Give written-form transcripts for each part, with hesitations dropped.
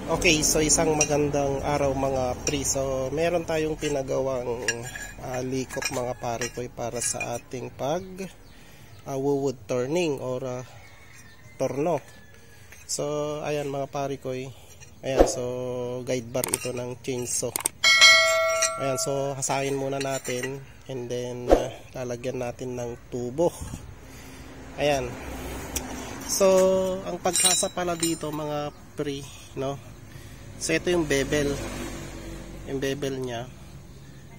Okay, so isang magandang araw mga pre. So meron tayong pinagawang likop mga pare ko para sa ating pag wood turning or torno. So ayan mga pare ko. Ayan, so guide bar ito ng chainsaw. Ayan, so hasain muna natin and then lalagyan natin ng tubo. Ayan. So ang paghasa pala dito mga pre, no? So ito yung bevel. Yung bevel niya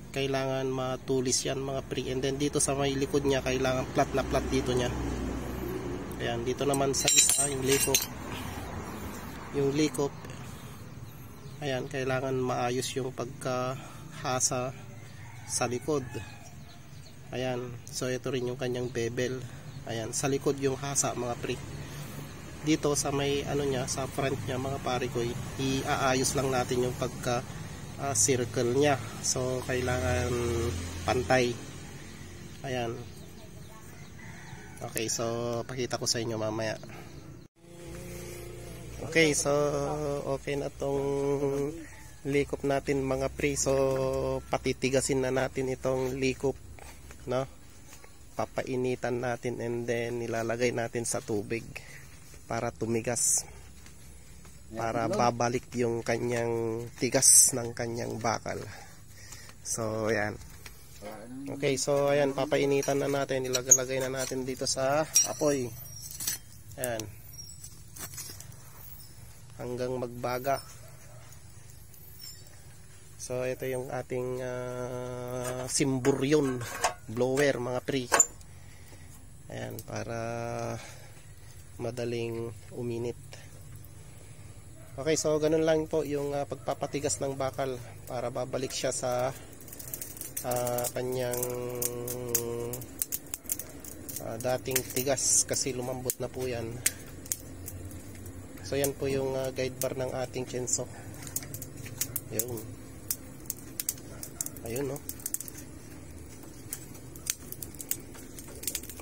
kailangan matulis yan mga pre. And then dito sa may likod niya kailangan flat na flat dito niya. Ayan, dito naman sa isa yung likop. Yung likop, ayan, kailangan maayos yung pagkahasa sa likod. Ayan, so ito rin yung kanyang bevel. Ayan, sa likod yung hasa mga pre. Dito sa may ano niya, sa front niya mga pare ko, iaayos lang natin yung pagka circle niya. So kailangan pantay. Ayan. Okay, so pakita ko sa inyo mamaya. Okay, so okay na tong likop natin mga pre. So patitigasin na natin itong likop, no? Papainitan natin and then nilalagay natin sa tubig para tumigas, para babalik yung kanyang tigas ng kanyang bakal. So ayan. Okay, so ayan, papainitan na natin, ilalagay na natin dito sa apoy. Ayan, hanggang magbaga. So ito yung ating simburyon blower mga pre. Ayan, para madaling uminit. Okay, so ganun lang po yung pagpapatigas ng bakal para babalik siya sa kanyang dating tigas kasi lumambot na po yan. So yan po yung guide bar ng ating chainsaw. Ayun. Ayun, no?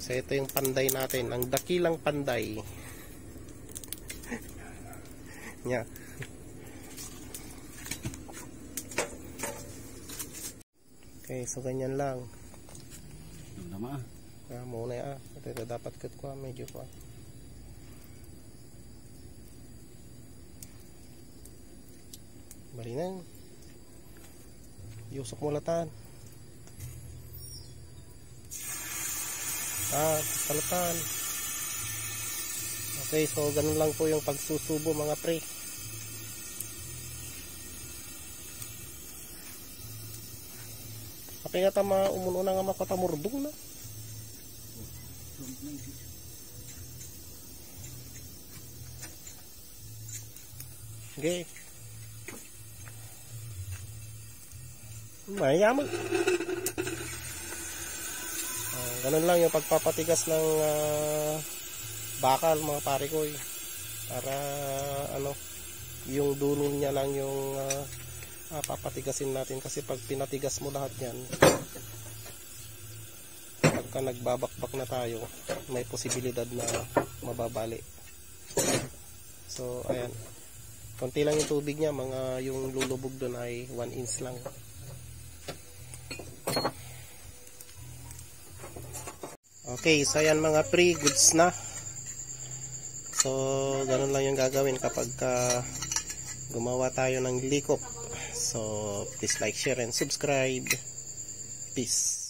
So ito yung panday natin, ang dakilang panday. Nya. Okay, so ganyan lang. Lama. Muna ya. Ito dapat cut ko medyo pa. Barinan. Yusok mo latan. Salatan. Okay, so ganun lang po yung pagsusubo mga pre. Kapag nga tama umuno na nga makatamurdong na. Okay. Mayaman. Ganun lang yung pagpapatigas ng bakal mga pare ko, para ano, yung dulo niya lang yung papatigasin natin, kasi pag pinatigas mo lahat yan, pagka nagbabakbak na tayo may posibilidad na mababali. So ayan, konti lang yung tubig niya, mga yung lulubog doon ay 1 inch lang. Okay, so ayan mga pre, goods na. So ganun lang yung gagawin kapag gumawa tayo ng likop. So please like, share and subscribe. Peace.